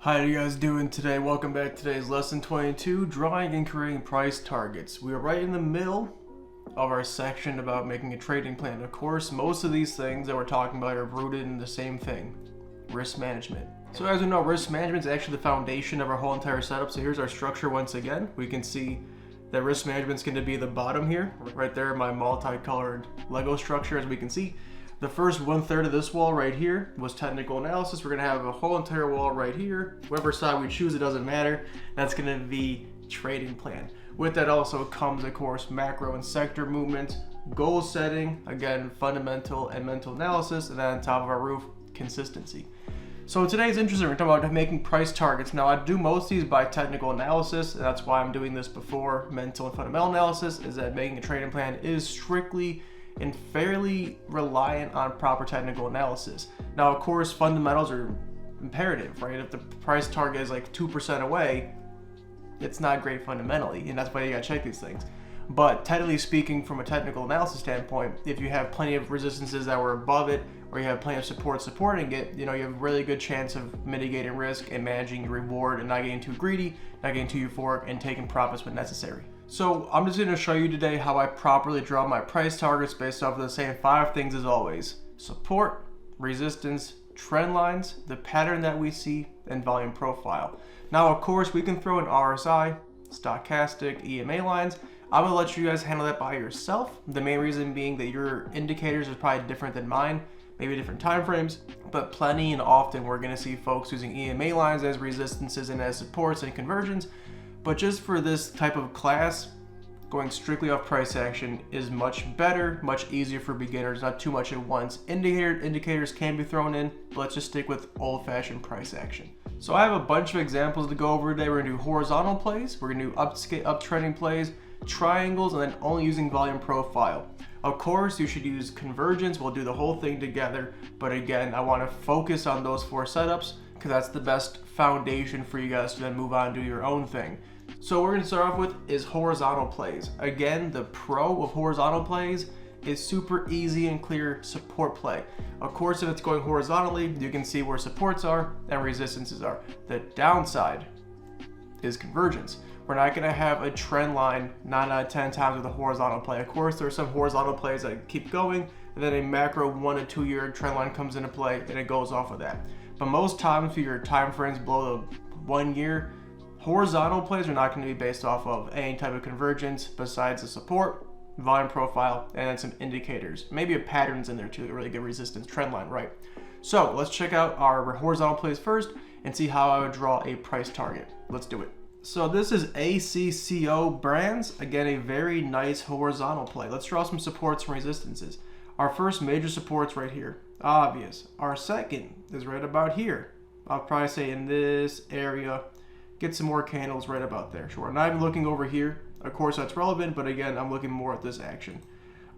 How are you guys doing today? Welcome back to today's lesson 22, drawing and creating price targets. We are right in the middle of our section about making a trading plan. Of course, most of these things that we're talking about are rooted in the same thing, risk management. So as we know, risk management is actually the foundation of our whole entire setup. So here's our structure once again. We can see that risk management is going to be the bottom here, right there, my multicolored Lego structure. As we can see, the first 1/3 of this wall right here was technical analysis. We're going to have a whole entire wall right here. Whatever side we choose, it doesn't matter. That's going to be trading plan. With that also comes, of course, macro and sector movement, goal setting, again, fundamental and mental analysis, and then on top of our roof, consistency. So today's interesting. We're talking about making price targets. Now, I do most of these by technical analysis, and that's why I'm doing this before mental and fundamental analysis, is that making a trading plan is strictly and fairly reliant on proper technical analysis. Now, of course, fundamentals are imperative, right? If the price target is like 2% away, it's not great fundamentally, and that's why you gotta check these things. But technically speaking, from a technical analysis standpoint, if you have plenty of resistances that were above it, or you have plenty of support supporting it, you have a really good chance of mitigating risk and managing your reward and not getting too greedy, not getting too euphoric, and taking profits when necessary. So I'm just going to show you today how I properly draw my price targets based off of the same 5 things as always: support, resistance, trend lines, the pattern that we see, and volume profile. Now, of course, we can throw in RSI, stochastic, EMA lines. I'm going to let you guys handle that by yourself. The main reason being that your indicators are probably different than mine, maybe different time frames, but plenty and often we're going to see folks using EMA lines as resistances and as supports and conversions. But just for this type of class, going strictly off price action is much better, much easier for beginners, not too much at once. Indicators can be thrown in, but let's just stick with old-fashioned price action. So I have a bunch of examples to go over today. We're gonna do horizontal plays, we're gonna do uptrending plays, triangles, and then only using volume profile. Of course, you should use convergence. We'll do the whole thing together, but again, I want to focus on those 4 setups because that's the best foundation for you guys to then move on and do your own thing. So what we're going to start off with is horizontal plays. Again, the pro of horizontal plays is super easy and clear support play. Of course, if it's going horizontally, you can see where supports are and resistances are. The downside is convergence. We're not going to have a trend line 9 out of 10 times with a horizontal play. Of course, there are some horizontal plays that keep going, and then a macro 1 to 2 year trend line comes into play and it goes off of that. But most times for your time frames below the 1 year, horizontal plays are not going to be based off of any type of convergence besides the support, volume profile, and then some indicators. Maybe a pattern's in there too, a really good resistance trend line, right? So let's check out our horizontal plays first and see how I would draw a price target. Let's do it. So this is ACCO brands. Again, a very nice horizontal play. Let's draw some supports and resistances. Our first major support's right here, obvious. Our second is right about here. I'll probably say in this area. Get some more candles right about there. Sure, not even looking over here. Of course, that's relevant, but again, I'm looking more at this action.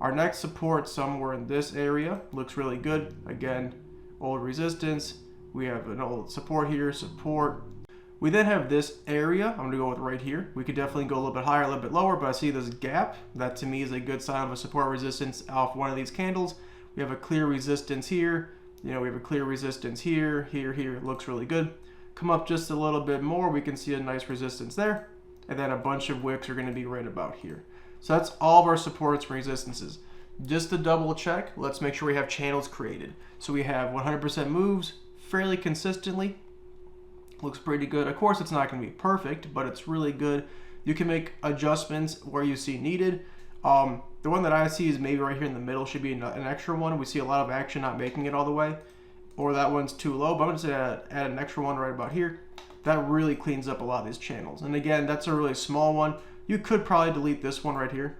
Our next support somewhere in this area looks really good. Again, old resistance. We have an old support here, support. We then have this area. I'm going to go with right here. We could definitely go a little bit higher, a little bit lower, but I see this gap. That to me is a good sign of a support resistance off one of these candles. We have a clear resistance here. We have a clear resistance here, here. It looks really good. Come up just a little bit more, we can see a nice resistance there, and then a bunch of wicks are going to be right about here. So that's all of our supports and resistances. Just to double check, let's make sure we have channels created. So we have 100% moves fairly consistently. Looks pretty good. Of course, it's not going to be perfect, but it's really good. You can make adjustments where you see needed. The one that I see is maybe right here in the middle should be an extra one. We see a lot of action not making it all the way. Or that one's too low, but I'm going to add an extra one right about here. That really cleans up a lot of these channels. And again, that's a really small one. You could probably delete this one right here.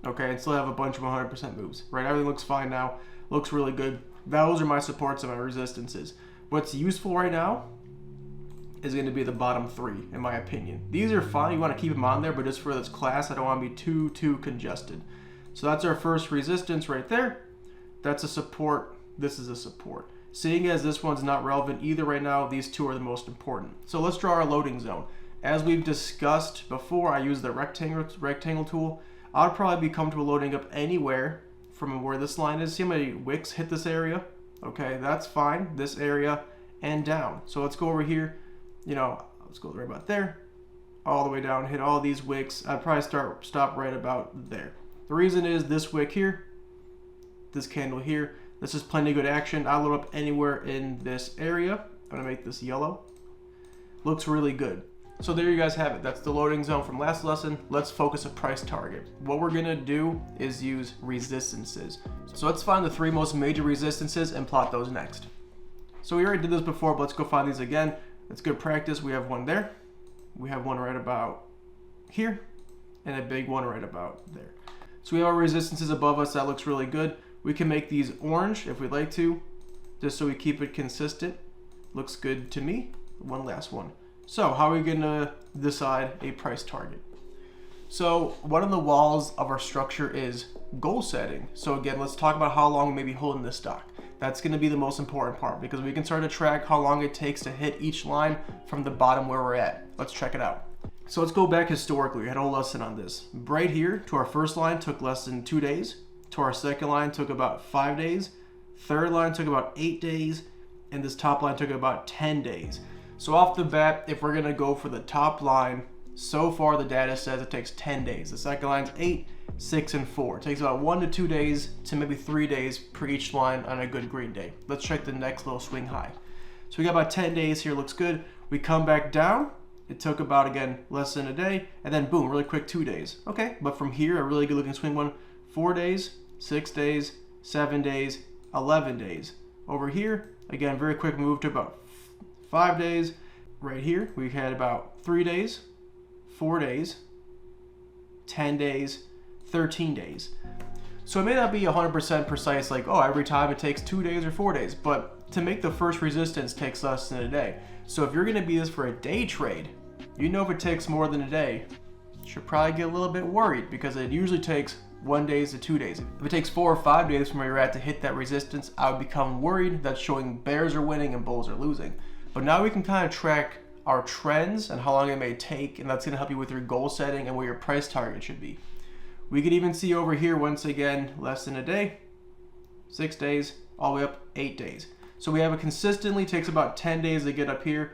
Okay, and still have a bunch of 100% moves, right? Everything looks fine now. Looks really good. Those are my supports and my resistances. What's useful right now is going to be the bottom 3, in my opinion. These are fine. You want to keep them on there, but just for this class, I don't want to be too congested. So that's our first resistance right there. That's a support. This is a support. Seeing as this one's not relevant either right now, these 2 are the most important. So let's draw our loading zone. As we've discussed before, I use the rectangle tool. I'd probably be comfortable loading up anywhere from where this line is. See how many wicks hit this area? Okay, that's fine. This area and down. So let's go over here. let's go right about there, all the way down, hit all these wicks. I'd probably stop right about there. The reason is this wick here, this candle here, this is plenty good action. I'll load up anywhere in this area. I'm gonna make this yellow. Looks really good. So there you guys have it. That's the loading zone from last lesson. Let's focus a price target. What we're gonna do is use resistances. So let's find the 3 most major resistances and plot those next. So we already did this before, but let's go find these again. It's good practice. We have one there. We have one right about here, and a big one right about there. So we have our resistances above us. That looks really good. We can make these orange if we'd like to, just so we keep it consistent. Looks good to me. One last one. So how are we gonna decide a price target? So one of the walls of our structure is goal setting. So again, let's talk about how long we may be holding this stock. That's gonna be the most important part because we can start to track how long it takes to hit each line from the bottom where we're at. Let's check it out. So let's go back historically. We had a whole lesson on this. Right here to our first line took less than 2 days. To our second line took about 5 days. Third line took about 8 days. And this top line took about 10 days. So off the bat, if we're gonna go for the top line, so far the data says it takes 10 days. The second line's 8, 6, and 4. It takes about 1 to 2 days to maybe 3 days per each line on a good green day. Let's check the next little swing high. So we got about 10 days here, looks good. We come back down. It took about, again, less than a day, and then boom, really quick 2 days. Okay, but from here, a really good looking swing one, 4 days, 6 days, 7 days, 11 days. Over here, again, very quick move to about 5 days. Right here, we had about 3 days, 4 days, 10 days, 13 days. So it may not be 100% precise, like, oh, every time it takes 2 days or 4 days, but to make the first resistance takes less than a day. So if you're gonna be this for a day trade, if it takes more than a day, you should probably get a little bit worried because it usually takes 1 day to 2 days. If it takes 4 or 5 days from where you're at to hit that resistance, I would become worried that's showing bears are winning and bulls are losing. But now we can kind of track our trends and how long it may take, and that's gonna help you with your goal setting and where your price target should be. We could even see over here, once again, less than a day, 6 days, all the way up 8 days. So we have it consistently takes about 10 days to get up here.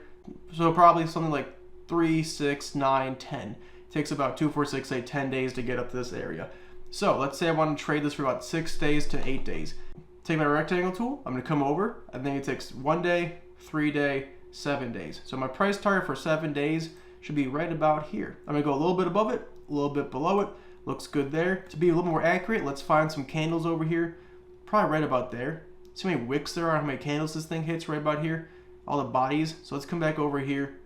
So probably something like 3, 6, 9, 10. It takes about 2, 4, 6, 8, 10 days to get up to this area. So let's say I want to trade this for about 6 days to 8 days. Take my rectangle tool, I'm gonna come over. I think it takes 1 day, 3 day, 7 days. So my price target for 7 days should be right about here. I'm gonna go a little bit above it, a little bit below it. Looks good there. To be a little more accurate, let's find some candles over here. Probably right about there. See how many wicks there are, how many candles this thing hits right about here. All the bodies. So let's come back over here.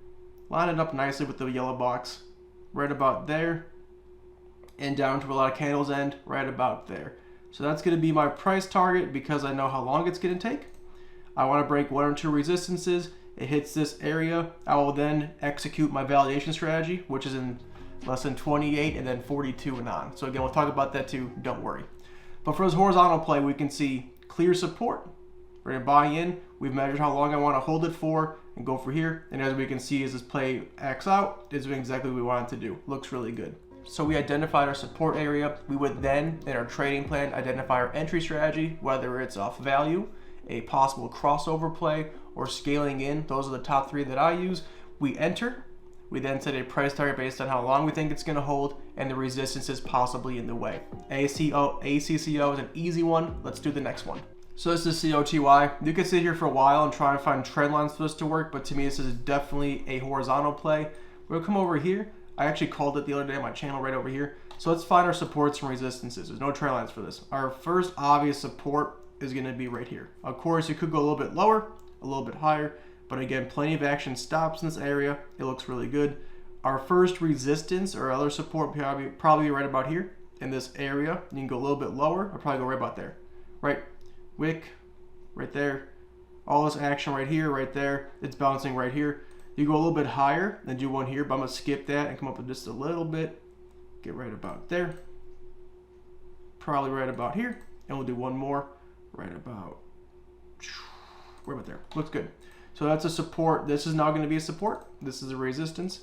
Line it up nicely with the yellow box. Right about there. And down to where a lot of candles end, right about there. So that's gonna be my price target because I know how long it's gonna take. I wanna break 1 or 2 resistances. It hits this area. I will then execute my validation strategy, which is in lesson 28 and then 42 and on. So again, we'll talk about that too, don't worry. But for this horizontal play, we can see clear support. We're gonna buy in. We've measured how long I wanna hold it for and go for here. And as we can see, as this play acts out, it's doing exactly what we want it to do. Looks really good. So we identified our support area. We would then, in our trading plan, identify our entry strategy, whether it's off value, a possible crossover play, or scaling in. Those are the top 3 that I use. We enter. We then set a price target based on how long we think it's going to hold and the resistances possibly in the way. ACCO is an easy one. Let's do the next one. So this is COTY. You can sit here for a while and try and find trend lines for this to work, but to me this is definitely a horizontal play. We'll come over here. I actually called it the other day on my channel right over here. So let's find our supports and resistances. There's no trend lines for this. Our first obvious support is going to be right here. Of course, you could go a little bit lower, a little bit higher, but again, plenty of action stops in this area. It looks really good. Our first resistance or other support probably right about here in this area. You can go a little bit lower, or probably go right about there. Right, wick, right there. All this action right here, right there. It's bouncing right here. You go a little bit higher, then do one here, but I'm gonna skip that and come up with just a little bit. Get right about there. Probably right about here, and we'll do one more right about there. Looks good. So that's a support. This is now going to be a support. This is a resistance.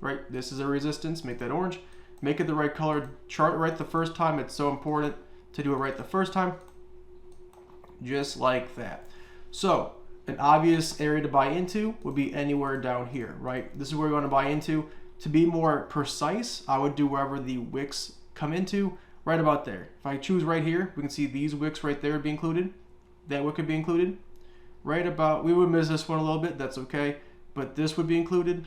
Right? This is a resistance. Make that orange. Make it the right color. Chart it right the first time. It's so important to do it right the first time. Just like that. So An obvious area to buy into would be anywhere down here, right? This is where we want to buy into. To be more precise, I would do wherever the wicks come into, right about there. If I choose right here, we can see these wicks right there would be included. That wick would be included. Right about, we would miss this one a little bit, that's okay. But this would be included,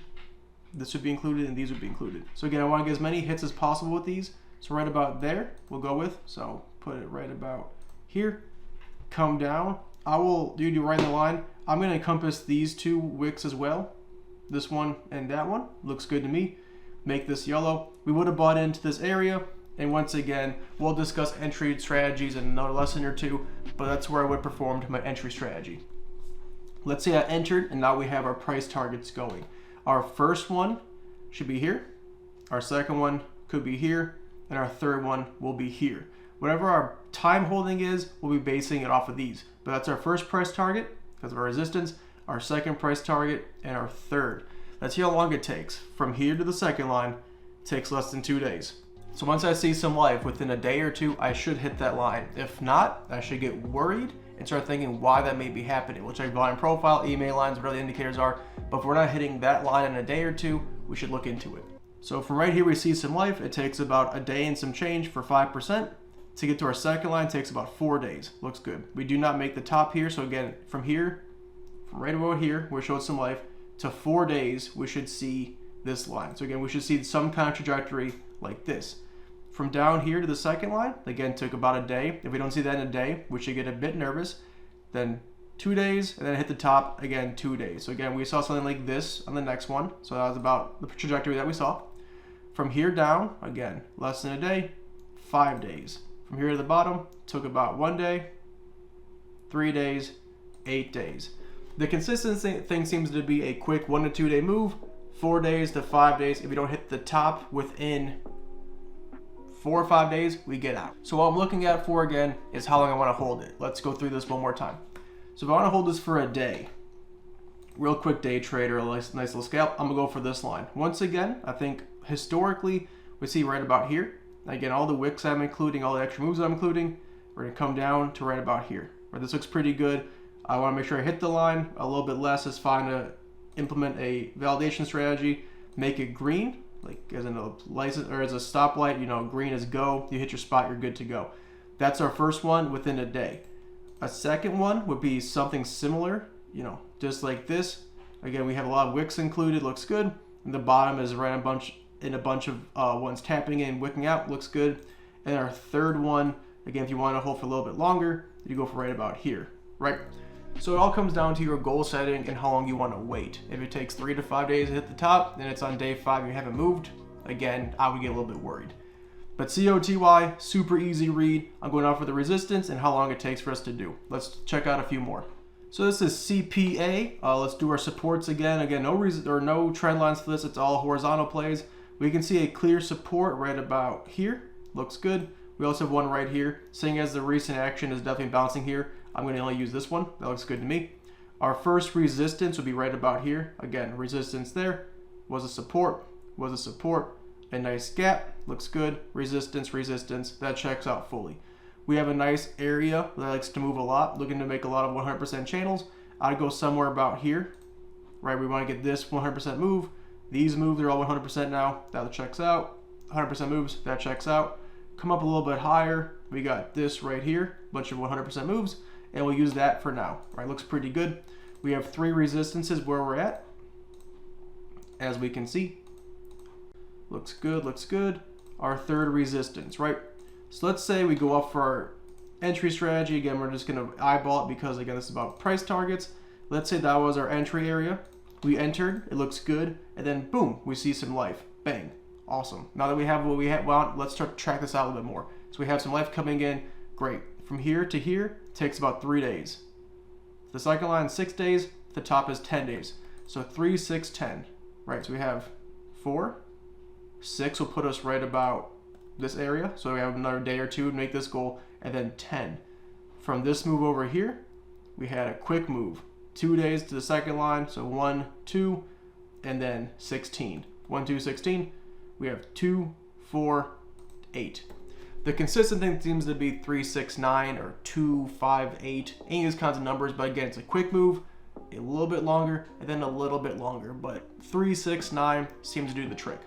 this would be included, and these would be included. So again, I want to get as many hits as possible with these. So right about there, we'll go with. So put it right about here. Come down. I will do right in the line. I'm going to encompass these two wicks as well. This one and that one. Looks good to me. Make this yellow. We would have bought into this area. And once again, we'll discuss entry strategies in another lesson or two. But that's where I would perform my entry strategy. Let's say I entered and now we have our price targets going. Our first one should be here. Our second one could be here. And our third one will be here. Whatever our time holding is, we'll be basing it off of these. But that's our first price target because of our resistance, our second price target, and our third. Let's see how long it takes. From here to the second line, it takes less than 2 days. So once I see some life within a day or two, I should hit that line. If not, I should get worried and start thinking why that may be happening. We'll check volume profile, EMA lines, whatever the indicators are. But if we're not hitting that line in a day or two, we should look into it. So from right here, we see some life. It takes about a day and some change for 5%. To get to our second line, it takes about 4 days. Looks good. We do not make the top here. So again, from here, from right about here, where it showed some life, to 4 days, we should see this line. So again, we should see some kind of trajectory like this. From down here to the second line, again, took about a day. If we don't see that in a day, we should get a bit nervous. Then 2 days, and then hit the top, again, 2 days. So again, we saw something like this on the next one. So that was about the trajectory that we saw. From here down, again, less than a day, 5 days. From here to the bottom, took about 1 day, 3 days, 8 days. The consistency thing seems to be a quick 1 to 2 day move, 4 days to 5 days. If we don't hit the top within 4 or 5 days, we get out. So what I'm looking at for again is how long I want to hold it. Let's go through this one more time. So if I want to hold this for a day, real quick day trade or a nice little scalp, I'm gonna go for this line. Once again, I think historically we see right about here. Again, all the wicks I'm including, all the extra moves I'm including, we're gonna come down to right about here. Where this looks pretty good. I want to make sure I hit the line. A little bit less is fine to implement a validation strategy. Make it green, like as in a license or as a stoplight. You know, green is go. You hit your spot, you're good to go. That's our first one within a day. A second one would be something similar. You know, just like this. Again, we have a lot of wicks included. Looks good. And the bottom is right in a bunch of ones tapping in, wicking out. Looks good. And our third one, again, if you want to hold for a little bit longer, you go for right about here, right? So it all comes down to your goal setting and how long you want to wait. If it takes 3 to 5 days to hit the top, then it's on day 5 and you haven't moved, again, I would get a little bit worried. But COTY, super easy read. I'm going off of the resistance and how long it takes for us to do. Let's check out a few more. So this is CPA. Let's do our supports again. Again, no trend lines for this. It's all horizontal plays. We can see a clear support right about here. Looks good. We also have one right here. Seeing as the recent action is definitely bouncing here, I'm going to only use this one. That looks good to me. Our first resistance would be right about here. Again, resistance there. Was a support. Was a support. A nice gap. Looks good. Resistance, resistance. That checks out fully. We have a nice area that likes to move a lot. Looking to make a lot of 100% channels. I'd go somewhere about here. Right, we want to get this 100% move. These moves are all 100% now. That checks out. 100% moves. That checks out. Come up a little bit higher. We got this right here. Bunch of 100% moves. And we'll use that for now. Right, looks pretty good. We have 3 resistances where we're at. As we can see. Looks good, looks good. Our third resistance, right? So let's say we go up for our entry strategy. Again, we're just going to eyeball it because, again, this is about price targets. Let's say that was our entry area. We entered. It looks good. And then, boom, we see some life. Bang. Awesome. Now that we have what we have, well, let's start to track this out a little bit more. So we have some life coming in. Great. From here to here takes about 3 days. The second line, 6 days. The top is 10 days. So 3, 6, 10. Right, so we have 4. 6 will put us right about this area. So we have another day or two to make this goal. And then 10. From this move over here, we had a quick move. 2 days to the second line. So 1, 2, and then 16. 1, 2, 16. We have 2, 4, 8. The consistent thing seems to be 3, 6, 9 or 2, 5, 8. Any of these kinds of numbers. But again, it's a quick move. a little bit longer, and then a little bit longer, but 3, 6, 9 seems to do the trick.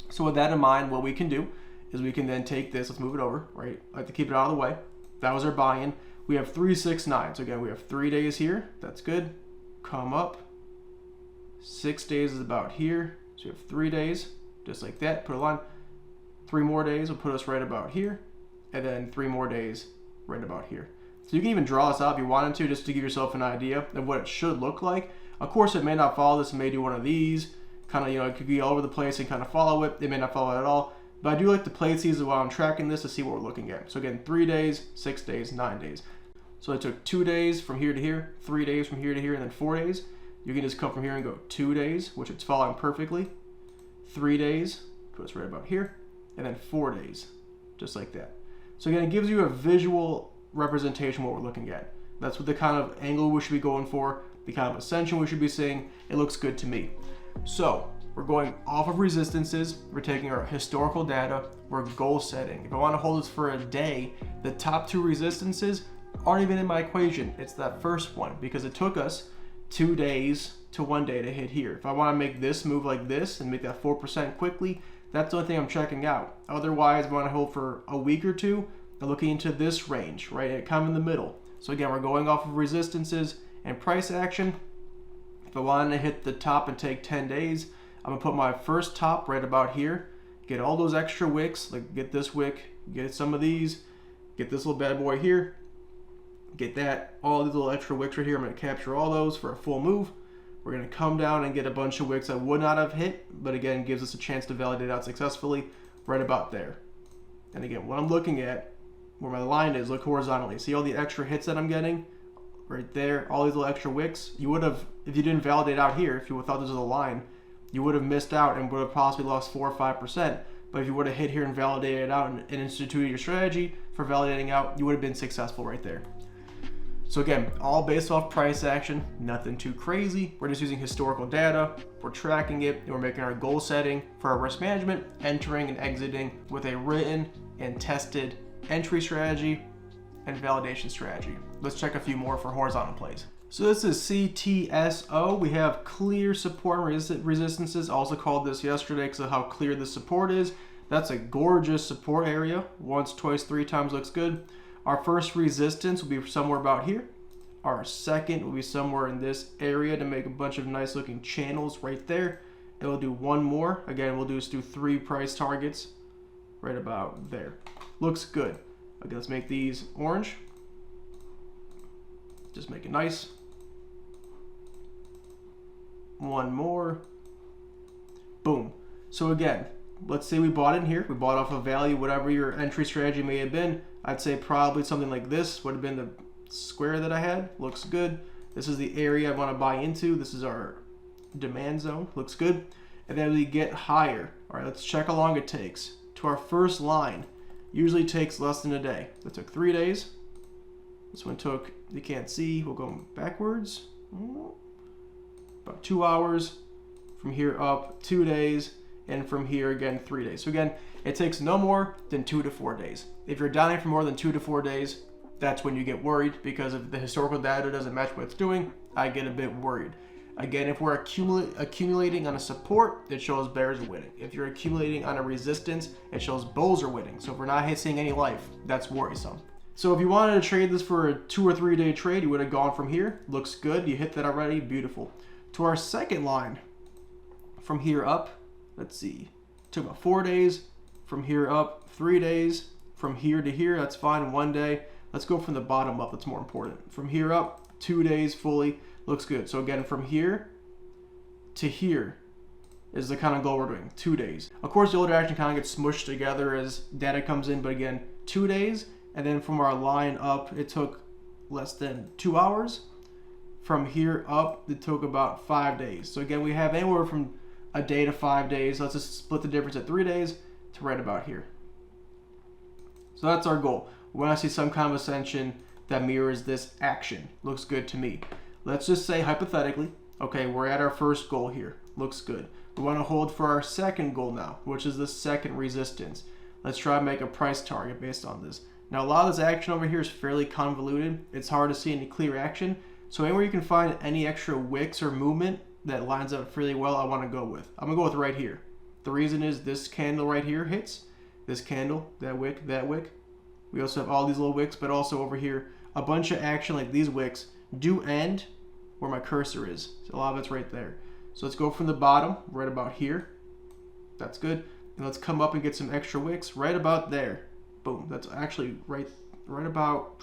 So with that in mind, what we can do is we can then take this, let's move it over, right? I like to keep it out of the way. That was our buy-in. We have 3, 6, 9. So again, we have 3 days here. That's good. Come up. 6 days is about here. So we have 3 days, just like that. Put a line. 3 more days will put us right about here. And then 3 more days right about here. So you can even draw this out if you wanted to, just to give yourself an idea of what it should look like. Of course, it may not follow this. It may do one of these. Kind of, it could be all over the place and kind of follow it. It may not follow it at all. But I do like to place these while I'm tracking this to see what we're looking at. So again, 3 days, 6 days, 9 days. So I took 2 days from here to here, 3 days from here to here, and then 4 days. You can just come from here and go 2 days, which it's following perfectly. 3 days, put us right about here, and then 4 days, just like that. So again, it gives you a visual representation of what we're looking at. That's what the kind of angle we should be going for, the kind of ascension we should be seeing. It looks good to me. So we're going off of resistances. We're taking our historical data. We're goal setting. If I want to hold this for a day, the top 2 resistances aren't even in my equation. It's that first one because it took us 2 days to 1 day to hit here. If I want to make this move like this and make that 4% quickly, that's the only thing I'm checking out. Otherwise, if I want to hold for a week or two, I'm looking into this range, right? And come in the middle. So again, we're going off of resistances and price action. If I wanted to hit the top and take 10 days, I'm gonna put my first top right about here, get all those extra wicks, like get this wick, get some of these, get this little bad boy here, get that, all these little extra wicks right here. I'm gonna capture all those for a full move. We're gonna come down and get a bunch of wicks I would not have hit, but again, gives us a chance to validate out successfully right about there. And again, what I'm looking at, where my line is, look horizontally. See all the extra hits that I'm getting? Right there, all these little extra wicks. You would have, if you didn't validate out here, if you thought this was a line, you would have missed out and would have possibly lost 4 or 5%. But if you would have hit here and validated it out and instituted your strategy for validating out, you would have been successful right there. So again, all based off price action, nothing too crazy. We're just using historical data, we're tracking it, and we're making our goal setting for our risk management, entering and exiting with a written and tested entry strategy and validation strategy. Let's check a few more for horizontal plays. So this is CTSO. We have clear support and resistances. I also called this yesterday because of how clear the support is. That's a gorgeous support area. Once, twice, 3 times looks good. Our first resistance will be somewhere about here. Our second will be somewhere in this area to make a bunch of nice looking channels right there. And we'll do one more. Again, we'll just do 3 price targets right about there. Looks good. Okay, let's make these orange. Just make it nice. One more. Boom. So again, let's say we bought in here. We bought off a value, whatever your entry strategy may have been. I'd say probably something like this would have been the square that I had. Looks good. This is the area I want to buy into. This is our demand zone. Looks good. And then we get higher. All right, let's check how long it takes. To our first line, usually takes less than a day. That took 3 days. This one took, you can't see, we'll go backwards. About 2 hours. From here up, 2 days. And from here again, 3 days. So again, it takes no more than 2 to 4 days. If you're down here for more than 2 to 4 days, that's when you get worried, because if the historical data doesn't match what it's doing, I get a bit worried. Again, if we're accumulating on a support, it shows bears are winning. If you're accumulating on a resistance, it shows bulls are winning. So if we're not seeing any life, that's worrisome. So if you wanted to trade this for a 2 or 3 day trade, you would have gone from here. Looks good. You hit that already. Beautiful. To our second line, from here up, let's see, took about 4 days. From here up, 3 days. From here to here, that's fine. 1 day. Let's go from the bottom up. That's more important. From here up, 2 days fully. Looks good. So again, from here to here is the kind of goal we're doing. 2 days. Of course, the older action kind of gets smushed together as data comes in, but again, 2 days. And then from our line up, it took less than 2 hours. From here up, it took about 5 days. So again, we have anywhere from a day to 5 days. Let's just split the difference at 3 days to right about here. So that's our goal. We want to see some kind of ascension that mirrors this action. Looks good to me. Let's just say hypothetically, okay, we're at our first goal here. Looks good. We want to hold for our second goal now, which is the second resistance. Let's try to make a price target based on this. Now, a lot of this action over here is fairly convoluted. It's hard to see any clear action, So anywhere you can find any extra wicks or movement that lines up fairly well, I want to go with. I'm gonna go with right here. The reason is this candle right here hits, this candle, that wick, that wick. We also have all these little wicks, but also over here, a bunch of action like these wicks do end where my cursor is. So a lot of it's right there. So let's go from the bottom, right about here. That's good. And let's come up and get some extra wicks right about there. Boom. That's actually right about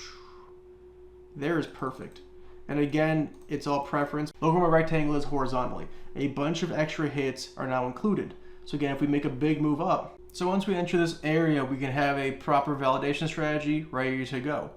there is perfect. And again, it's all preference. Look where my rectangle is horizontally. A bunch of extra hits are now included. So again, if we make a big move up, so once we enter this area, we can have a proper validation strategy ready to go.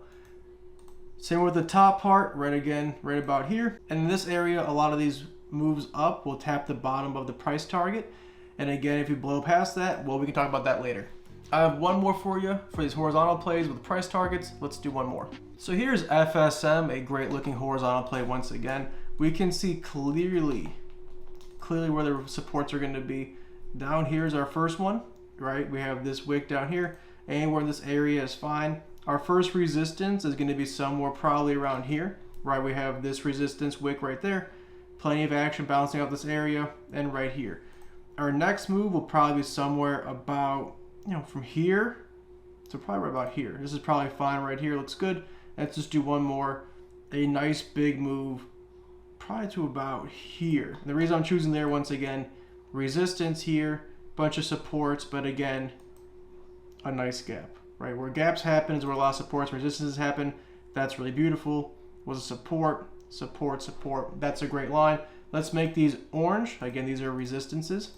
Same with the top part, right about here. And in this area, a lot of these moves up will tap the bottom of the price target. And again, if you blow past that, well, we can talk about that later. I have one more for you for these horizontal plays with price targets. Let's do one more. So here's FSM, a great looking horizontal play once again. We can see clearly where the supports are going to be. Down here is our first one, right? We have this wick down here. Anywhere in this area is fine. Our first resistance is going to be somewhere probably around here, right? We have this resistance wick right there. Plenty of action bouncing off this area and right here. Our next move will probably be somewhere about, from here to probably right about here. This is probably fine right here. Looks good. Let's just do one more. A nice big move probably to about here. And the reason I'm choosing there, once again, resistance here, bunch of supports, but again, a nice gap, right? Where gaps happen is where a lot of supports and resistances happen. That's really beautiful. Was a support, support, support. That's a great line. Let's make these orange. Again, these are resistances.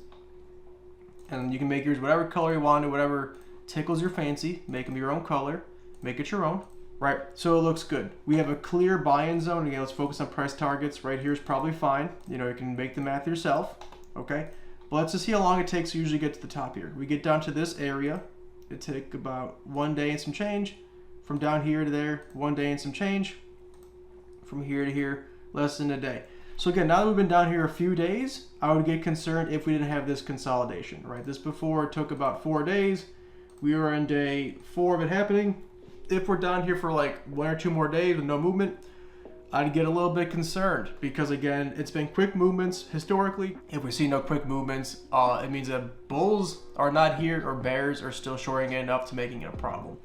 And you can make yours whatever color you want, whatever tickles your fancy. Make them your own color. Make it your own. Right, so it looks good. We have a clear buy-in zone. Again, let's focus on price targets. Right here is probably fine. You can make the math yourself. Okay, but let's just see how long it takes to usually get to the top here. We get down to this area. It takes about 1 day and some change. From down here to there, 1 day and some change. From here to here, less than a day. So again, now that we've been down here a few days, I would get concerned if we didn't have this consolidation, right? This before took about 4 days. We were on day 4 of it happening. If we're down here for like 1 or 2 more days with no movement, I'd get a little bit concerned because again, it's been quick movements historically. If we see no quick movements, it means that bulls are not here or bears are still shorting it enough to making it a problem.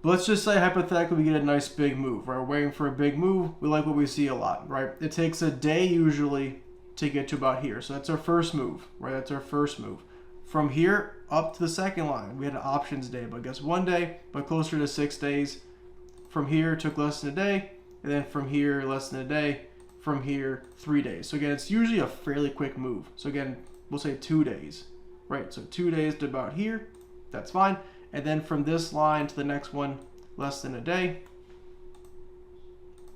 But let's just say hypothetically we get a nice big move, right? We're waiting for a big move. We like what we see a lot, right? It takes a day usually to get to about here. So that's our first move, right? That's our first move. From here up to the second line, we had an options day, but I guess 1 day, but closer to 6 days. From here it took less than a day, and then from here less than a day, from here 3 days. So again, it's usually a fairly quick move. So again, we'll say 2 days, right? So 2 days to about here, that's fine. And then from this line to the next one, less than a day,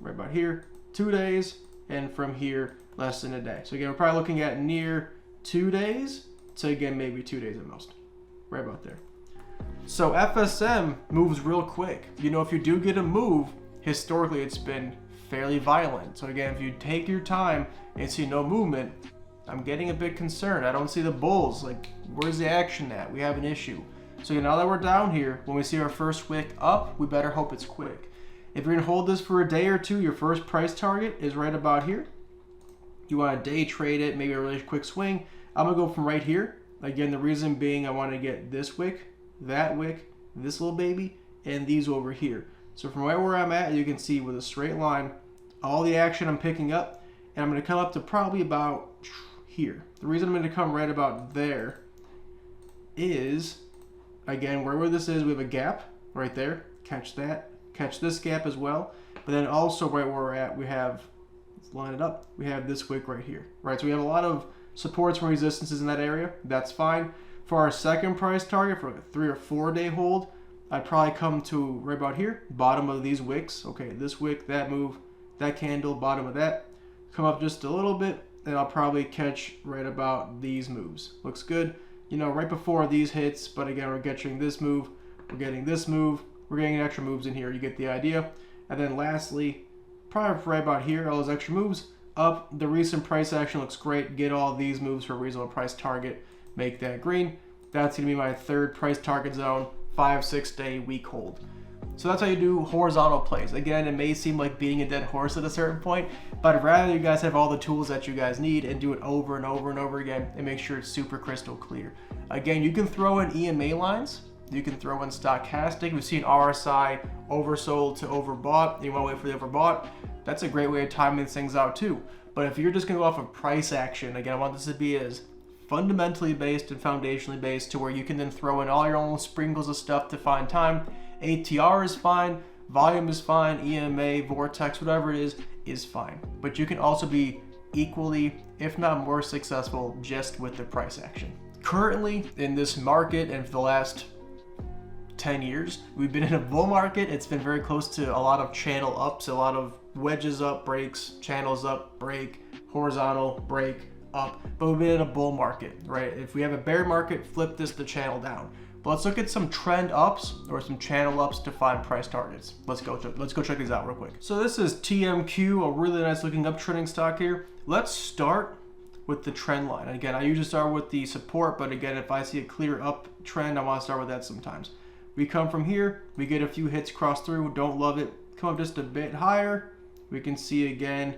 right about here, 2 days, and from here, less than a day. So again, we're probably looking at near 2 days, so again, maybe 2 days at most, right about there. So FSM moves real quick. If you do get a move, historically it's been fairly violent. So again, if you take your time and see no movement, I'm getting a bit concerned. I don't see the bulls. Like, where's the action at? We have an issue. So now that we're down here, when we see our first wick up, we better hope it's quick. If you're gonna hold this for a day or two, your first price target is right about here. You want to day trade it, maybe a really quick swing. I'm gonna go from right here. Again, the reason being I want to get this wick, this little baby, and these over here. So from right where I'm at, you can see with a straight line, all the action I'm picking up, and I'm gonna come up to probably about here. The reason I'm gonna come right about there is, again, where this is, we have a gap right there. Catch that. Catch this gap as well. But then also right where we're at, we have, let's line it up, we have this wick right here. Right, so we have a lot of supports and resistances in that area. That's fine. For our second price target, for a 3 or 4 day hold, I'd probably come to right about here, bottom of these wicks. Okay, this wick, that move, that candle, bottom of that. Come up just a little bit, and I'll probably catch right about these moves. Looks good. Right before these hits, but again, we're getting this move, we're getting this move, we're getting extra moves in here. You get the idea. And then lastly, probably right about here, all those extra moves, up. The recent price action looks great. Get all these moves for a reasonable price target. Make that green. That's going to be my third price target zone, 5-6 day week hold. So that's how you do horizontal plays. Again, it may seem like beating a dead horse at a certain point, but I'd rather you guys have all the tools that you guys need and do it over and over and over again and make sure it's super crystal clear. Again, you can throw in EMA lines. You can throw in stochastic. We've seen RSI oversold to overbought. You want to wait for the overbought. That's a great way of timing things out too. But if you're just going to go off of price action, again, I want this to be as fundamentally based and foundationally based to where you can then throw in all your own sprinkles of stuff to find time. ATR is fine, volume is fine, EMA, vortex, whatever it is fine. But you can also be equally, if not more successful just with the price action. Currently in this market and for the last 10 years, we've been in a bull market. It's been very close to a lot of channel ups, a lot of wedges up, breaks, channels up, break, horizontal, break, up. But we've been in a bull market, right? If we have a bear market, flip this to channel down. But let's look at some trend ups or some channel ups to find price targets. Let's go check these out real quick. So this is TMQ, a really nice looking uptrending stock here. Let's start with the trend line. Again, I usually start with the support, but again, if I see a clear uptrend, I want to start with that sometimes. We come from here, we get a few hits cross through, don't love it. Come up just a bit higher, we can see again,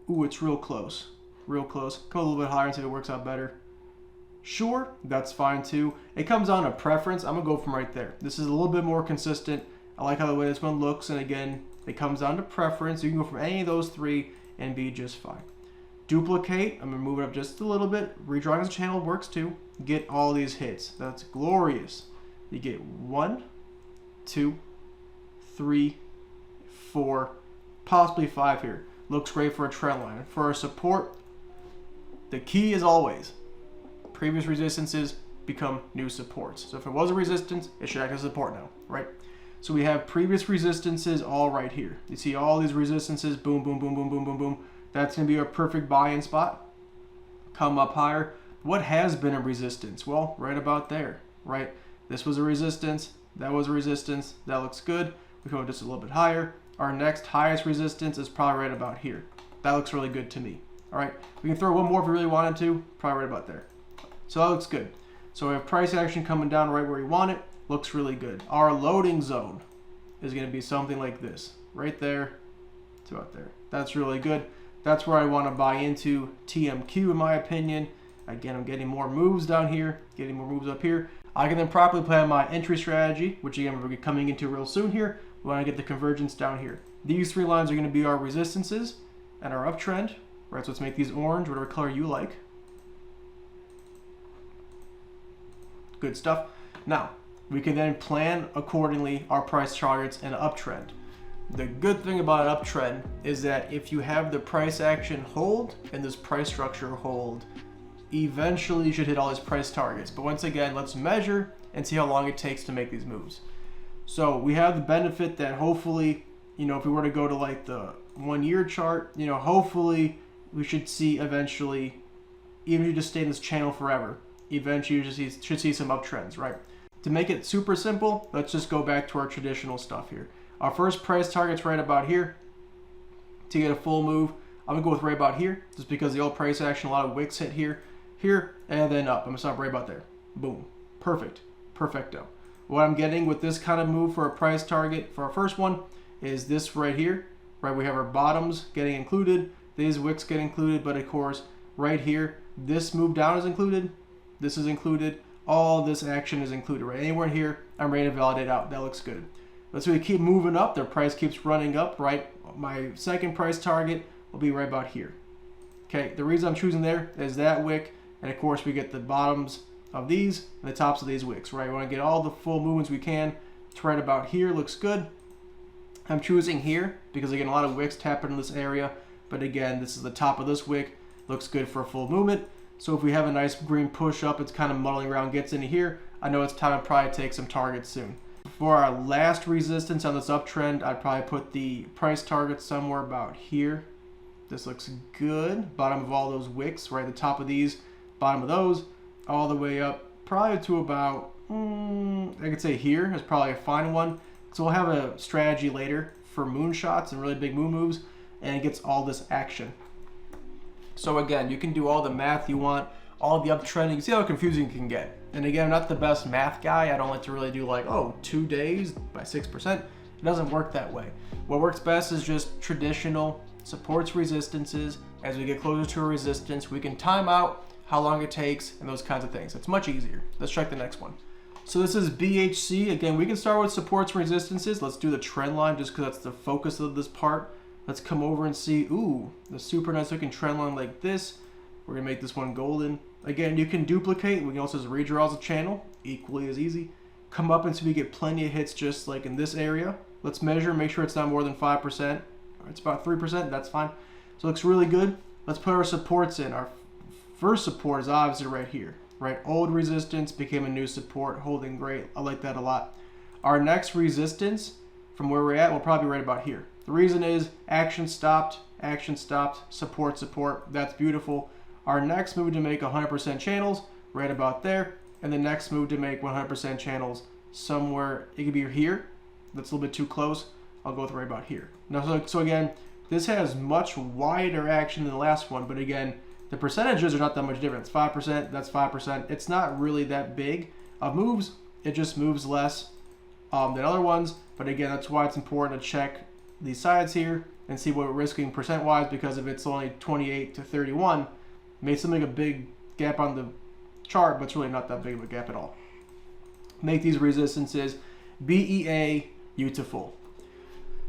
ooh, it's real close. Real close. Come a little bit higher and see if it works out better. Sure, that's fine too. It comes on a preference. I'm gonna go from right there. This is a little bit more consistent. I like how the way this one looks, and again, it comes down to preference. You can go from any of those three and be just fine. Duplicate, I'm gonna move it up just a little bit. Redrawing the channel works too. Get all these hits. That's glorious. You get 1, 2, 3, 4, possibly 5 here. Looks great for a trend line. For a support, the key is always previous resistances become new supports. So if it was a resistance, it should act as support now, right? So we have previous resistances all right here. You see all these resistances, boom, boom, boom, boom, boom, boom, boom. That's gonna be a perfect buy-in spot. Come up higher. What has been a resistance? Well, right about there, right? This was a resistance, that was a resistance, that looks good. We come up just a little bit higher. Our next highest resistance is probably right about here. That looks really good to me. All right, we can throw one more if we really wanted to, probably right about there. So that looks good. So we have price action coming down right where we want it, looks really good. Our loading zone is gonna be something like this, right there to about there. That's really good. That's where I wanna buy into TMQ in my opinion. Again, I'm getting more moves down here, getting more moves up here. I can then properly plan my entry strategy, which again, we're coming into real soon here. We want to get the convergence down here. These three lines are going to be our resistances and our uptrend, right? So let's make these orange, whatever color you like. Good stuff. Now, we can then plan accordingly our price targets and uptrend. The good thing about an uptrend is that if you have the price action hold and this price structure hold, eventually you should hit all these price targets. But once again, let's measure and see how long it takes to make these moves. So we have the benefit that hopefully, if we were to go to like the 1 year chart, hopefully we should see eventually, even if you just stay in this channel forever, eventually you should see some uptrends, right? To make it super simple, let's just go back to our traditional stuff here. Our first price target's right about here. To get a full move, I'm gonna go with right about here, just because the old price action, a lot of wicks hit here, and then up. I'm gonna stop right about there. Boom. Perfect. Perfecto. What I'm getting with this kind of move for a price target for our first one is this right here, right? We have our bottoms getting included, these wicks get included, but of course, right here, this move down is included, this is included, all this action is included, right? Anywhere here, I'm ready to validate out. That looks good. Let's really keep moving up. Their price keeps running up, right? My second price target will be right about here. Okay, the reason I'm choosing there is that wick, and of course we get the bottoms of these and the tops of these wicks, right? We want to get all the full movements we can. It's right about here, looks good. I'm choosing here because again, a lot of wicks tap into this area, but again, this is the top of this wick, looks good for a full movement. So if we have a nice green push up, it's kind of muddling around, gets into here, I know it's time to probably take some targets soon. For our last resistance on this uptrend, I'd probably put the price target somewhere about here. This looks good. Bottom of all those wicks, right at the top of these, bottom of those, all the way up, probably to about, I could say here is probably a fine one. So we'll have a strategy later for moonshots and really big moon moves, and it gets all this action. So again, you can do all the math you want, all the uptrend. You can see how confusing it can get. And again, I'm not the best math guy. I don't like to really do like, 2 days by 6%. It doesn't work that way. What works best is just traditional supports, resistances. As we get closer to a resistance, we can time out how long it takes and those kinds of things. It's much easier. Let's check the next one. So this is BHC. Again, we can start with supports and resistances. Let's do the trend line just because that's the focus of this part. Let's come over and see, ooh, the super nice looking trend line like this. We're gonna make this one golden. Again, you can duplicate. We can also just redraw as a channel, equally as easy. Come up until we get plenty of hits just like in this area. Let's measure, make sure it's not more than 5%. It's about 3%, that's fine. So it looks really good. Let's put our supports in. Our first support is obviously right here, right? Old resistance became a new support, holding great. I like that a lot. Our next resistance from where we're at will probably be right about here. The reason is action stopped, support, support. That's beautiful. Our next move to make 100% channels, right about there. And the next move to make 100% channels somewhere, it could be here. That's a little bit too close. I'll go with right about here. Now, so again, this has much wider action than the last one, but again, the percentages are not that much different. It's 5%, that's 5%. It's not really that big of moves. It just moves less than other ones. But again, that's why it's important to check these sides here and see what we're risking percent-wise, because if it's only 28 to 31, it may seem like a big gap on the chart, but it's really not that big of a gap at all. Make these resistances BEA U to full.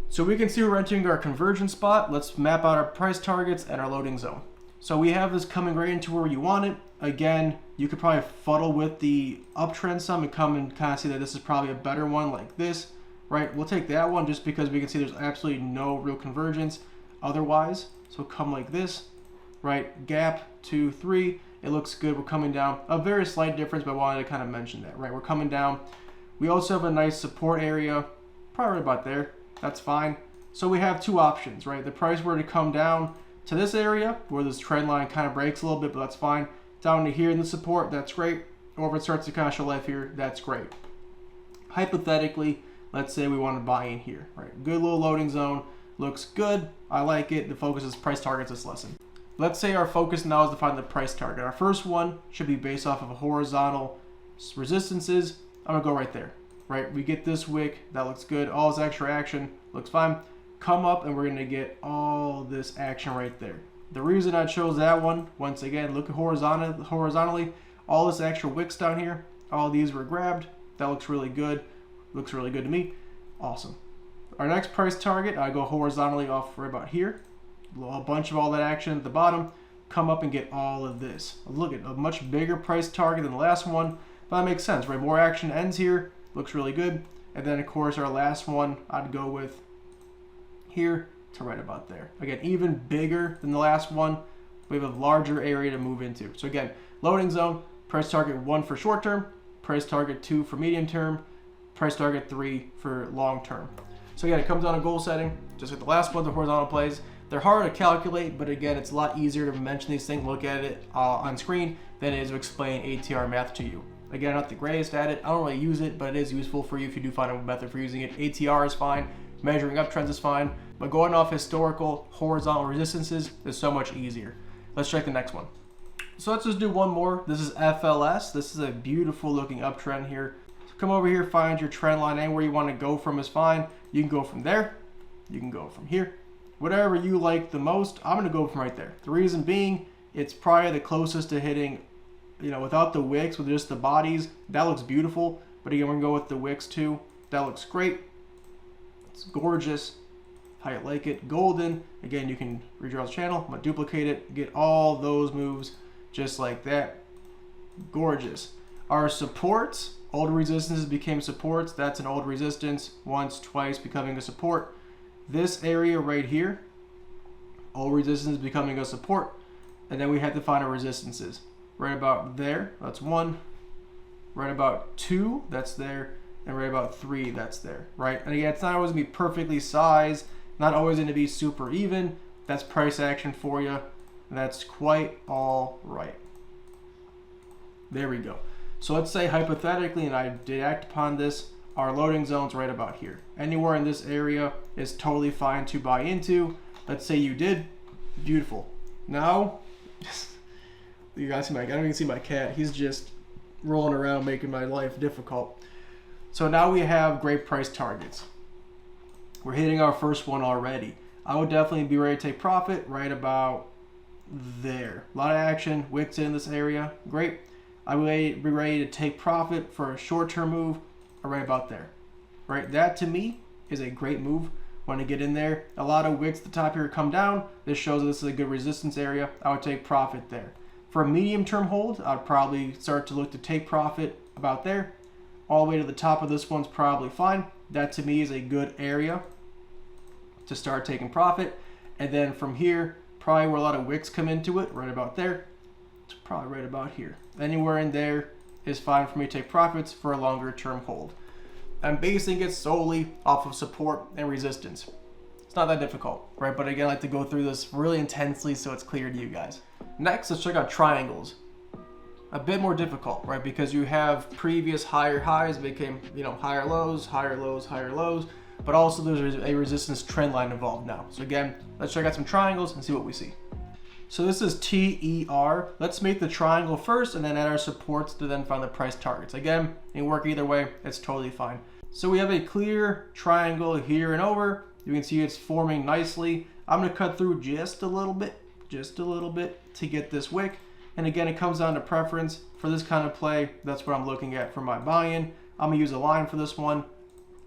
So we can see we're entering our conversion spot. Let's map out our price targets and our loading zone. So we have this coming right into where you want it. Again, you could probably fuddle with the uptrend some and come and kind of see that this is probably a better one like this, right? We'll take that one just because we can see there's absolutely no real convergence otherwise. So come like this, right? Gap, 2, 3. It looks good. We're coming down. A very slight difference, but I wanted to kind of mention that, right? We're coming down. We also have a nice support area, probably right about there. That's fine. So we have two options, right? The price were to come down to this area where this trend line kind of breaks a little bit, but that's fine. Down to here in the support, that's great. Or if it starts to kind of show life here, that's great. Hypothetically, let's say we want to buy in here, right? Good little loading zone. Looks good. I like it. The focus is price targets this lesson. Let's say our focus now is to find the price target. Our first one should be based off of a horizontal resistances. I'm gonna go right there, right? We get this wick, that looks good. All this extra action looks fine. Come up and we're gonna get all this action right there. The reason I chose that one, once again, look at horizontally, all this extra wicks down here, all these were grabbed. That looks really good. Looks really good to me. Awesome. Our next price target, I go horizontally off right about here. A bunch of all that action at the bottom. Come up and get all of this. Look at a much bigger price target than the last one. But that makes sense, right? More action ends here. Looks really good. And then, of course, our last one, I'd go with here to right about there. Again, even bigger than the last one. We have a larger area to move into. So again, loading zone, price target 1 for short term, price target 2 for medium term, price target 3 for long term. So again, it comes down to goal setting, just like the last one, the horizontal plays. They're hard to calculate, but again, it's a lot easier to mention these things, look at it on screen, than it is to explain ATR math to you. Again, I'm not the greatest at it. I don't really use it, but it is useful for you if you do find a method for using it. ATR is fine. Measuring uptrends is fine. But going off historical horizontal resistances is so much easier. Let's check the next one. So let's just do one more. This is FLS. This is a beautiful looking uptrend here. So come over here, find your trend line. Anywhere you want to go from is fine. You can go from there. You can go from here. Whatever you like the most, I'm going to go from right there. The reason being, it's probably the closest to hitting, without the wicks, with just the bodies. That looks beautiful. But again, we're going to go with the wicks too. That looks great. It's gorgeous. How you like it. Golden. Again, you can redraw the channel. I'm going to duplicate it. Get all those moves just like that. Gorgeous. Our supports. Old resistances became supports. That's an old resistance. Once, twice, becoming a support. This area right here, old resistance becoming a support, and then we had to find our resistances. Right about there, that's 1. Right about 2, that's there, and right about 3, that's there, right? And again, it's not always gonna be perfectly sized, not always gonna be super even. That's price action for you, and that's quite all right. There we go. So let's say hypothetically, and I did act upon this, our loading zone's right about here. Anywhere in this area is totally fine to buy into. Let's say you did. Beautiful. Now, you guys see I don't even see my cat. He's just rolling around making my life difficult. So now we have great price targets. We're hitting our first one already. I would definitely be ready to take profit right about there. A lot of action, wicks in this area, great. I would be ready to take profit for a short-term move right about there. Right, that to me is a great move. Want to get in there. A lot of wicks at the top here come down. This shows this is a good resistance area. I would take profit there. For a medium-term hold, I'd probably start to look to take profit about there. All the way to the top of this one's probably fine. That to me is a good area to start taking profit. And then from here, probably where a lot of wicks come into it, right about there. It's probably right about here. Anywhere in there is fine for me to take profits for a longer-term hold. I'm basing it solely off of support and resistance. It's not that difficult, right? But again, I like to go through this really intensely so it's clear to you guys. Next, let's check out triangles. A bit more difficult, right? Because you have previous higher highs became, higher lows, higher lows, higher lows, but also there's a resistance trend line involved now. So again, let's check out some triangles and see what we see. So this is TER. Let's make the triangle first and then add our supports to then find the price targets. Again, it can work either way. It's totally fine. So we have a clear triangle here and over. You can see it's forming nicely. I'm going to cut through just a little bit to get this wick. And again, it comes down to preference. For this kind of play, that's what I'm looking at for my buy-in. I'm going to use a line for this one.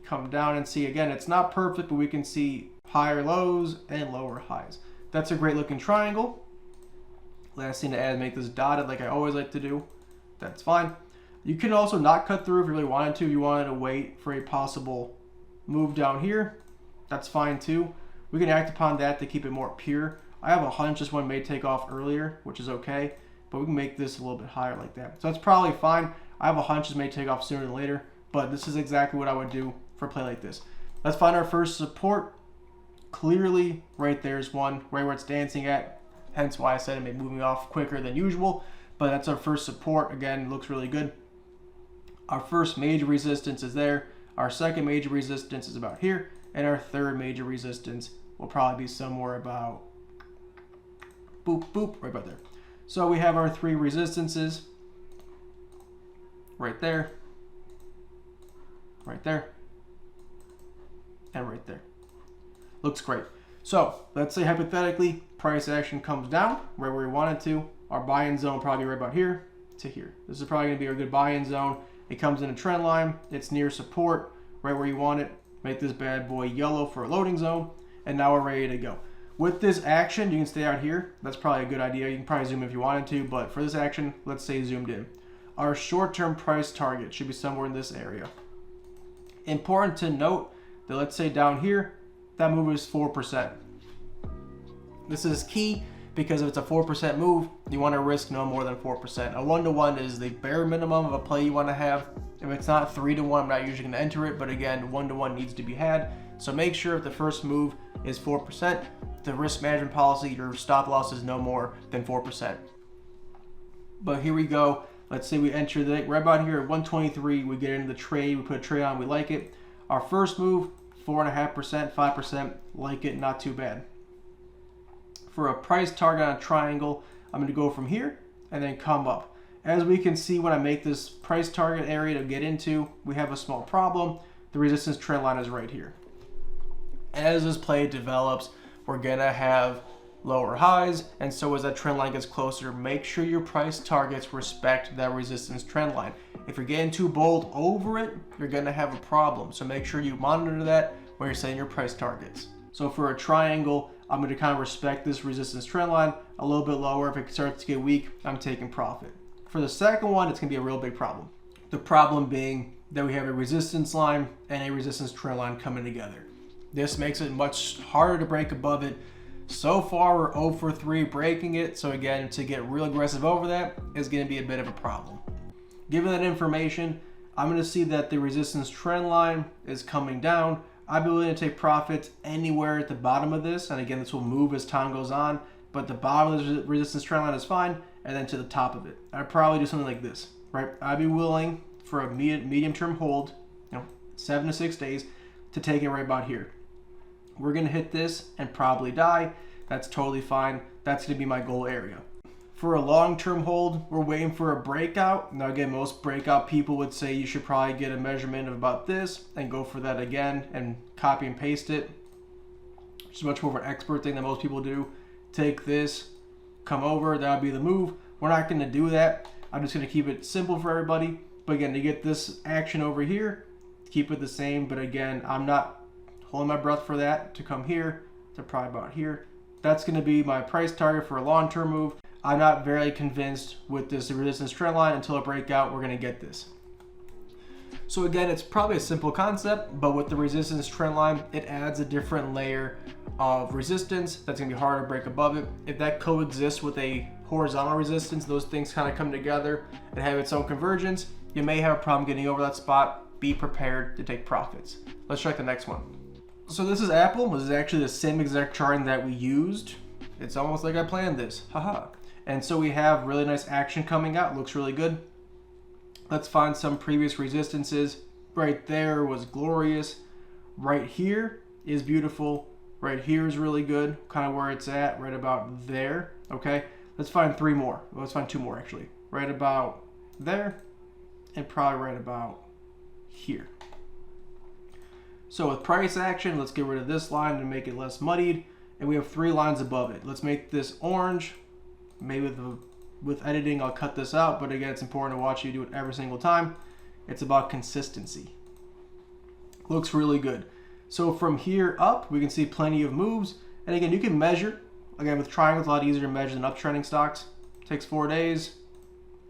Come down and see, again, it's not perfect, but we can see higher lows and lower highs. That's a great looking triangle. Last thing to add, make this dotted like I always like to do. That's fine. You can also not cut through if you really wanted to. If you wanted to wait for a possible move down here, that's fine too. We can act upon that to keep it more pure. I have a hunch this one may take off earlier, which is okay, but we can make this a little bit higher like that. So that's probably fine. I have a hunch this may take off sooner than later, but this is exactly what I would do for a play like this. Let's find our first support. Clearly, right there's one, right where it's dancing at. Hence why I said it may be moving off quicker than usual, but that's our first support. Again, it looks really good. Our first major resistance is there. Our second major resistance is about here, and our third major resistance will probably be somewhere about boop, boop, right about there. So we have our three resistances right there, right there, and right there. Looks great. So let's say hypothetically price action comes down right where we want it to. Our buy-in zone probably right about here to here. This is probably going to be a good buy-in zone. It comes in a trend line. It's near support right where you want it. Make this bad boy yellow for a loading zone. And now we're ready to go. With this action, you can stay out here. That's probably a good idea. You can probably zoom if you wanted to, but for this action, let's say zoomed in. Our short-term price target should be somewhere in this area. Important to note that let's say down here, that move is 4%. This is key because if it's a 4% move, you want to risk no more than 4%. A 1-to-1 is the bare minimum of a play you want to have. If it's not 3-to-1, I'm not usually going to enter it, but again, 1-to-1 needs to be had. So make sure if the first move is 4%, the risk management policy, your stop loss is no more than 4%. But here we go. Let's say we enter the right about here at 123. We get into the trade. We put a trade on. We like it. Our first move, 4.5%, 5%. Like it, not too bad. For a price target on a triangle, I'm going to go from here and then come up. As we can see, when I make this price target area to get into, we have a small problem. The resistance trend line is right here. As this play develops, we're going to have lower highs, and so as that trend line gets closer, make sure your price targets respect that resistance trend line. If you're getting too bold over it, you're going to have a problem. So make sure you monitor that when you're setting your price targets. So for a triangle, I'm going to kind of respect this resistance trend line a little bit lower. If it starts to get weak, I'm taking profit. For the second one, it's going to be a real big problem. The problem being that we have a resistance line and a resistance trend line coming together. This makes it much harder to break above it. So far, we're 0 for 3 breaking it. So again, to get real aggressive over that is going to be a bit of a problem. Given that information, I'm going to see that the resistance trend line is coming down. I'd be willing to take profits anywhere at the bottom of this. And again, this will move as time goes on. But the bottom of the resistance trend line is fine. And then to the top of it, I'd probably do something like this, right? I'd be willing for a medium-term hold, 7 to 6 days, to take it right about here. We're going to hit this and probably die. That's totally fine. That's going to be my goal area. For a long-term hold, we're waiting for a breakout. Now again, most breakout people would say you should probably get a measurement of about this and go for that again and copy and paste it. Which is much more of an expert thing than most people do. Take this, come over, that'll be the move. We're not gonna do that. I'm just gonna keep it simple for everybody. But again, to get this action over here, keep it the same. But again, I'm not holding my breath for that to come here to probably about here. That's gonna be my price target for a long-term move. I'm not very convinced with this resistance trend line until a breakout, we're gonna get this. So again, it's probably a simple concept, but with the resistance trend line, it adds a different layer of resistance that's gonna be harder to break above it. If that coexists with a horizontal resistance, those things kind of come together and have its own convergence, you may have a problem getting over that spot. Be prepared to take profits. Let's check the next one. So this is Apple. This is actually the same exact chart that we used. It's almost like I planned this, haha. And so we have really nice action coming out, looks really good. Let's find some previous resistances. Right there was glorious. Right here is beautiful. Right here is really good, kind of where it's at, right about there, okay? Let's find three more. Let's find two more actually. Right about there and probably right about here. So with price action, let's get rid of this line to make it less muddied. And we have three lines above it. Let's make this orange. Maybe with editing, I'll cut this out, but again, it's important to watch you do it every single time. It's about consistency. Looks really good. So from here up, we can see plenty of moves. And again, you can measure. Again, with triangles, a lot easier to measure than uptrending stocks. Takes 4 days.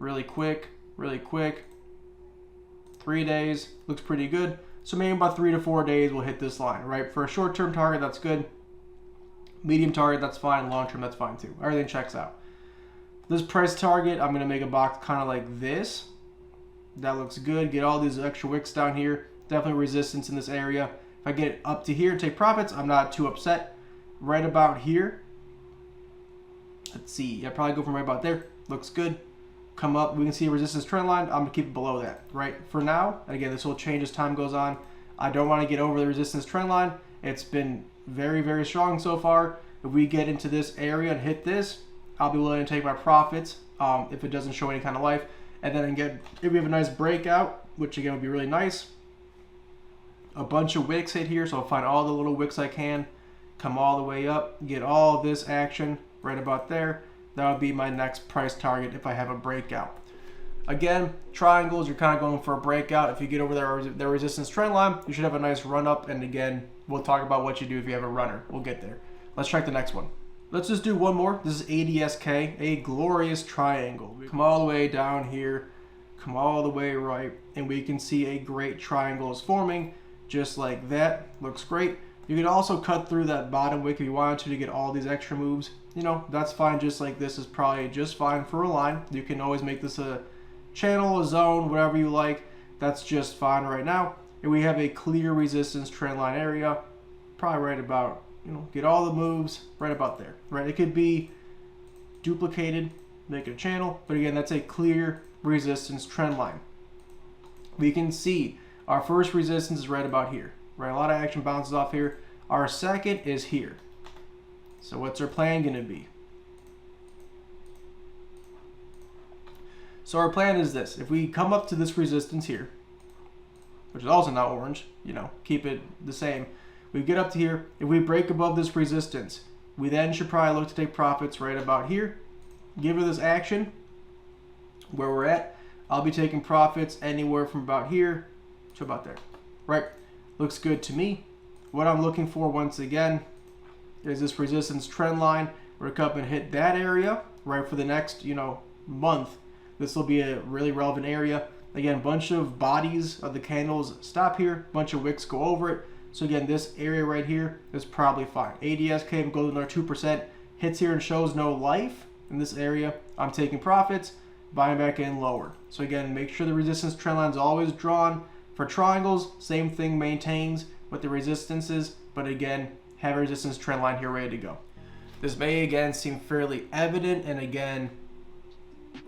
Really quick, really quick. 3 days, looks pretty good. So maybe about 3 to 4 days we'll hit this line, right? For a short-term target, that's good. Medium target, that's fine. Long-term, that's fine too. Everything checks out. This price target, I'm gonna make a box kind of like this. That looks good. Get all these extra wicks down here. Definitely resistance in this area. If I get it up to here and take profits, I'm not too upset. Right about here. Let's see. I probably go from right about there. Looks good. Come up. We can see a resistance trend line. I'm gonna keep it below that. Right for now. And again, this will change as time goes on. I don't want to get over the resistance trend line. It's been very, very strong so far. If we get into this area and hit this, I'll be willing to take my profits if it doesn't show any kind of life. And then again, if we have a nice breakout, which again would be really nice, a bunch of wicks hit here, so I'll find all the little wicks I can, come all the way up, get all this action right about there. That would be my next price target if I have a breakout. Again, triangles, you're kind of going for a breakout. If you get over their resistance trend line, you should have a nice run up. And again, we'll talk about what you do if you have a runner. We'll get there. Let's check the next one. Let's just do one more. This is ADSK, a glorious triangle. We come all the way down here, come all the way right, and we can see a great triangle is forming, just like that. Looks great. You can also cut through that bottom wick if you wanted to get all these extra moves. You know, that's fine. Just like this is probably just fine for a line. You can always make this a channel, a zone, whatever you like. That's just fine right now. And we have a clear resistance trend line area, probably right about, you know, get all the moves right about there, right? It could be duplicated, make it a channel, but again, that's a clear resistance trend line. We can see our first resistance is right about here, right? A lot of action bounces off here. Our second is here. So what's our plan gonna be? So our plan is this. If we come up to this resistance here, which is also not orange, you know, keep it the same. We get up to here. If we break above this resistance, we then should probably look to take profits right about here. Give it this action where we're at. I'll be taking profits anywhere from about here to about there, right? Looks good to me. What I'm looking for once again is this resistance trend line. We're gonna come up and hit that area, right, for the next, you know, month. This will be a really relevant area. Again, bunch of bodies of the candles stop here, bunch of wicks go over it. So again, this area right here is probably fine. ADSK goes another 2%, hits here and shows no life in this area. I'm taking profits, buying back in lower. So again, make sure the resistance trend line is always drawn. For triangles, same thing maintains with the resistances, but again, have a resistance trend line here ready to go. This may again seem fairly evident, and again,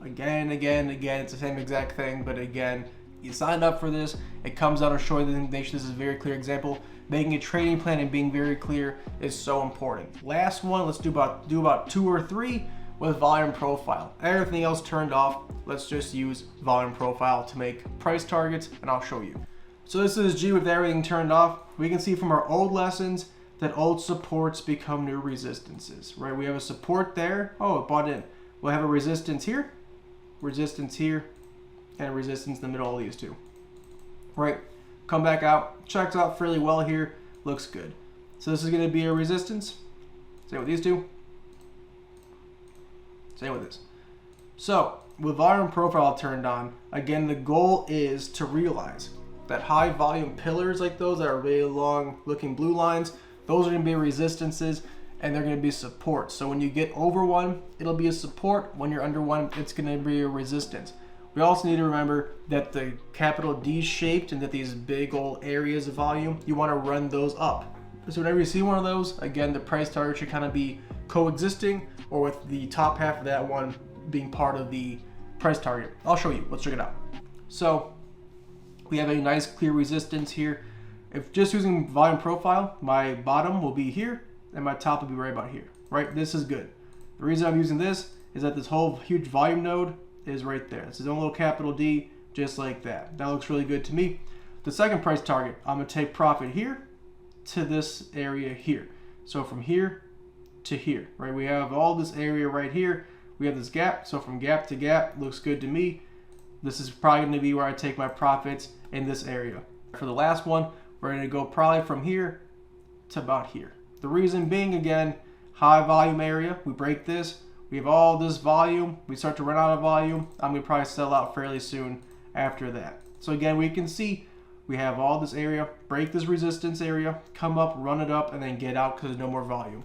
it's the same exact thing, but again, you signed up for this. It comes out of showing the information. This is a very clear example. Making a trading plan and being very clear is so important. Last one, let's do about 2 or 3. with volume profile. Everything else turned off. Let's just use volume profile to make price targets, and I'll show you. So this is G with everything turned off. We can see from our old lessons that old supports become new resistances, right? We have a support there. Oh, it bought in. We'll have a resistance here, and a resistance in the middle of these two, right? Come back out, checks out fairly well here, looks good. So this is going to be a resistance. Same with these two. Same with this. So with volume profile turned on, again, the goal is to realize that high volume pillars like those that are really long looking blue lines, those are going to be resistances and they're going to be supports. So when you get over one, it'll be a support. When you're under one, it's going to be a resistance. We also need to remember that the capital D shaped and that these big old areas of volume, you want to run those up. So whenever you see one of those, again, the price target should kind of be coexisting or with the top half of that one being part of the price target. I'll show you. Let's check it out. So we have a nice clear resistance here. If just using volume profile, my bottom will be here and my top will be right about here, right? This is good. The reason I'm using this is that this whole huge volume node is right there. It's his own little capital D, just like that. That looks really good to me. The second price target, I'm gonna take profit here to this area here. So from here to here, right? We have all this area right here. We have this gap. So from gap to gap, looks good to me. This is probably gonna be where I take my profits in this area. For the last one, we're gonna go probably from here to about here. The reason being, again, high volume area. We break this. We have all this volume. We start to run out of volume. I'm going to probably sell out fairly soon after that. So again, we can see we have all this area, break this resistance area, come up, run it up, and then get out because there's no more volume.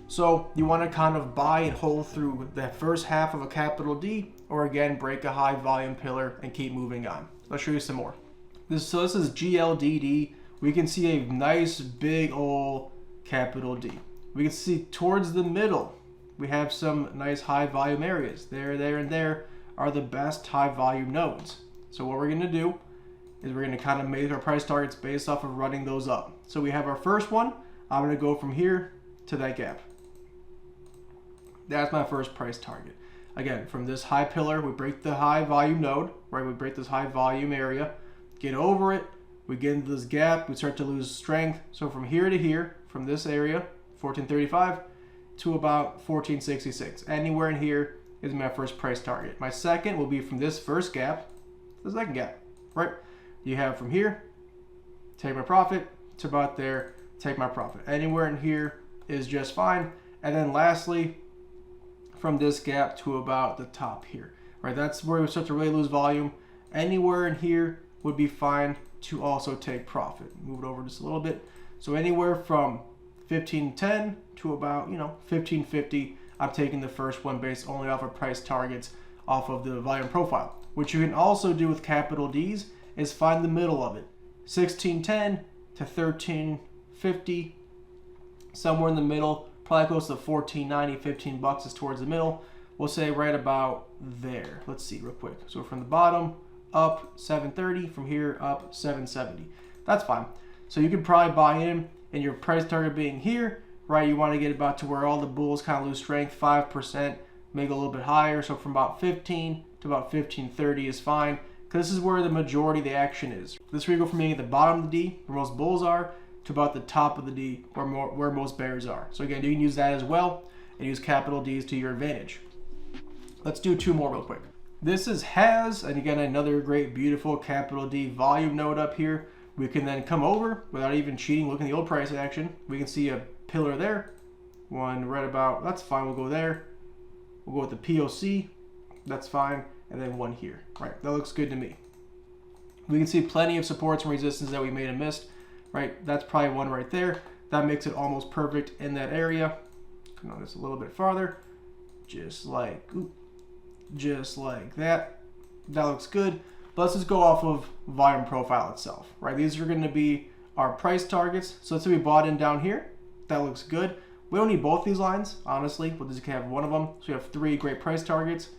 So you want to kind of buy and hold through that first half of a capital D, or again, break a high volume pillar and keep moving on. Let's show you some more. So this is GLDD. We can see a nice big old capital D. We can see towards the middle, we have some nice high volume areas. There, and there are the best high volume nodes. So what we're going to do is we're going to kind of make our price targets based off of running those up. So we have our first one. I'm going to go from here to that gap. That's my first price target. Again, from this high pillar, we break the high volume node, right? We break this high volume area, get over it. We get into this gap, we start to lose strength. So from here to here, from this area, 1435, to about 1466. Anywhere in here is my first price target. My second will be from this first gap to the second gap, right? You have from here, take my profit, to about there, take my profit. Anywhere in here is just fine. And then lastly, from this gap to about the top here, right? That's where we start to really lose volume. Anywhere in here would be fine to also take profit. Move it over just a little bit. So anywhere from 1510 to about, 1550, I'm taking the first one based only off of price targets off of the volume profile. What you can also do with capital D's is find the middle of it. 1610 to 1350, somewhere in the middle, probably close to 1490, 15 bucks is towards the middle. We'll say right about there. Let's see real quick. So from the bottom up 730, from here up 770. That's fine. So you could probably buy in, and your price target being here, right? You want to get about to where all the bulls kind of lose strength, 5%, make it a little bit higher. So from about 15 to about 1530 is fine, because this is where the majority of the action is. This is where you go from being at the bottom of the D, where most bulls are, to about the top of the D, where most bears are. So again, you can use that as well, and use capital D's to your advantage. Let's do two more real quick. This is has, and again, another great, beautiful capital D volume node up here. We can then come over without even cheating, look at the old price action. We can see a pillar there, one right about, that's fine, we'll go there. We'll go with the POC, that's fine, and then one here, right? That looks good to me. We can see plenty of supports and resistance that we made and missed, right? That's probably one right there. That makes it almost perfect in that area. Come on, just a little bit farther, just like that. That looks good. But let's just go off of volume profile itself, right? These are going to be our price targets. So let's say we bought in down here. That looks good. We don't need both these lines, honestly. We'll just have one of them. So we have three great price targets.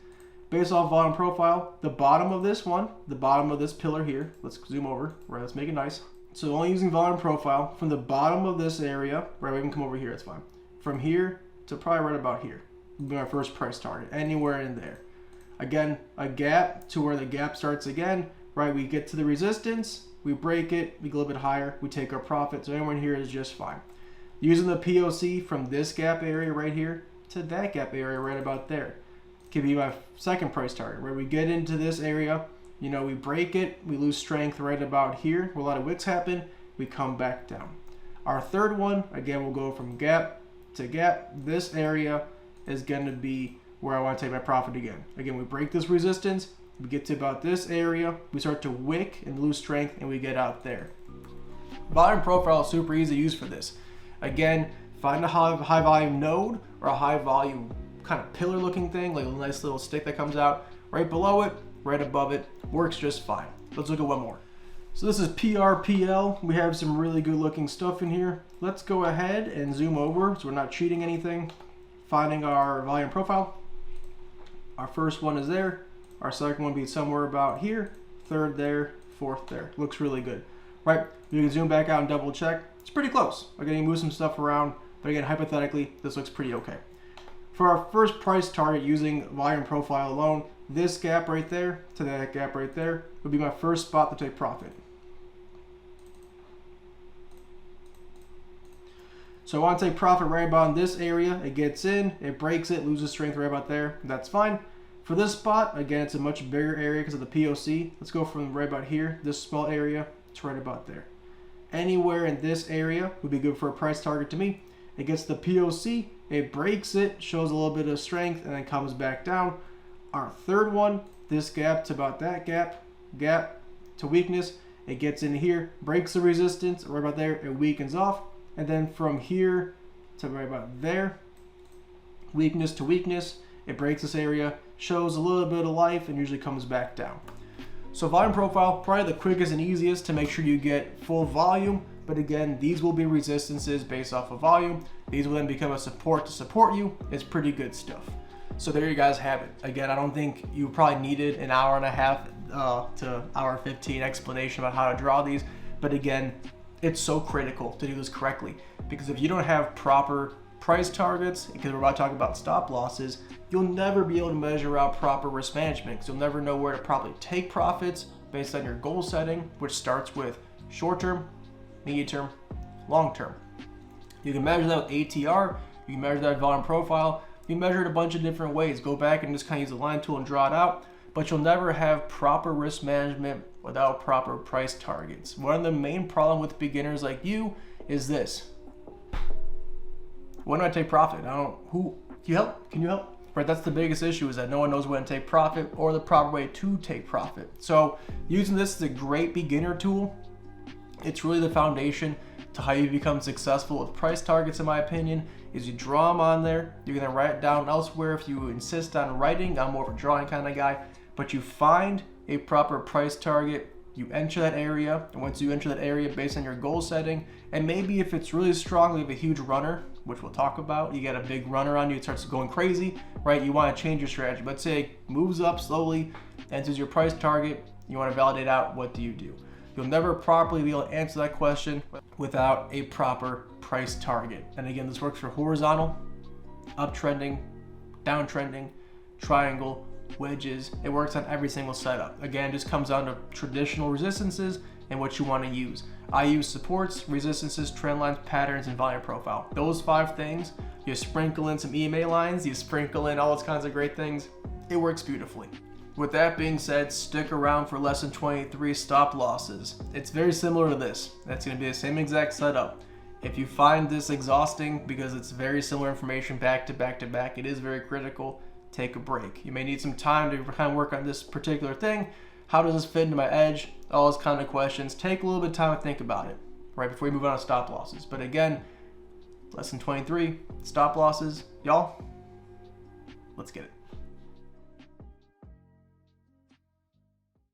Based off volume profile, the bottom of this one, the bottom of this pillar here, let's zoom over, right? Let's make it nice. So only using volume profile from the bottom of this area, right? We can come over here, it's fine. From here to probably right about here. would be my first price target, anywhere in there. Again, a gap to where the gap starts again, right? We get to the resistance, we break it, we go a little bit higher, we take our profit. So anywhere in here is just fine. Using the POC from this gap area right here to that gap area right about there could be my second price target, where we get into this area, you know, we break it, we lose strength right about here where a lot of wicks happen, we come back down. Our third one, again, we'll go from gap to gap. This area is going to be where I want to take my profit again. Again, we break this resistance, we get to about this area, we start to wick and lose strength, and we get out there. Volume profile is super easy to use for this. Again, find a high volume node or a high volume kind of pillar looking thing, like a nice little stick that comes out right below it, right above it, works just fine. Let's look at one more. So this is PRPL. We have some really good looking stuff in here. Let's go ahead and zoom over so we're not cheating anything. Finding our volume profile. Our first one is there. Our second one will be somewhere about here. Third there, fourth there. Looks really good, right? You can zoom back out and double check. It's pretty close. Again, you move some stuff around, but again, hypothetically, this looks pretty okay. For our first price target using volume profile alone, this gap right there to that gap right there would be my first spot to take profit. So I want to take profit right about in this area. It gets in, it breaks it, loses strength right about there. That's fine. For this spot, again, it's a much bigger area because of the POC. Let's go from right about here, this small area, to right about there. Anywhere in this area would be good for a price target to me. It gets the POC, it breaks it, shows a little bit of strength, and then comes back down. Our third one, this gap to about that gap, gap to weakness, it gets in here, breaks the resistance, right about there, it weakens off. And then from here to right about there, weakness to weakness, it breaks this area, shows a little bit of life, and usually comes back down. So volume profile, probably the quickest and easiest to make sure you get full volume. But again, these will be resistances based off of volume. These will then become a support to support you. It's pretty good stuff. So there you guys have it. Again, I don't think you probably needed an hour and a half to hour 15 explanation about how to draw these. But again, it's so critical to do this correctly, because if you don't have proper price targets, because we're about to talk about stop losses, you'll never be able to measure out proper risk management, because you'll never know where to properly take profits based on your goal setting, which starts with short term, medium term, long term. You can measure that with ATR, you can measure that volume profile, you can measure it a bunch of different ways. Go back and just kind of use the line tool and draw it out, but you'll never have proper risk management without proper price targets. One of the main problems with beginners like you is this. When do I take profit? Can you help? Can you help? Right, that's the biggest issue, is that no one knows when to take profit or the proper way to take profit. So using this is a great beginner tool. It's really the foundation to how you become successful with price targets, in my opinion, is you draw them on there. You can then write it down elsewhere if you insist on writing. I'm more of a drawing kind of guy, but you find a proper price target, you enter that area, and once you enter that area based on your goal setting, and maybe if it's really strong, you have a huge runner, which we'll talk about, you get a big runner on you, it starts going crazy, right? You want to change your strategy. Let's say it moves up slowly, enters your price target, you want to validate out, what do you do? You'll never properly be able to answer that question without a proper price target. And again, this works for horizontal, uptrending, downtrending, triangle, wedges. It works on every single setup. Again, it just comes down to traditional resistances and what you want to use. I use supports, resistances, trend lines, patterns, and volume profile. Those 5 things, you sprinkle in some EMA lines, you sprinkle in all those kinds of great things. It works beautifully. With that being said, stick around for lesson 23, stop losses. It's very similar to this. That's going to be the same exact setup. If you find this exhausting because it's very similar information back to back to back, it is very critical, take a break. You may need some time to kind of work on this particular thing. How does this fit into my edge? All those kind of questions. Take a little bit of time to think about it right before you move on to stop losses. But again, lesson 23, stop losses. Y'all, let's get it.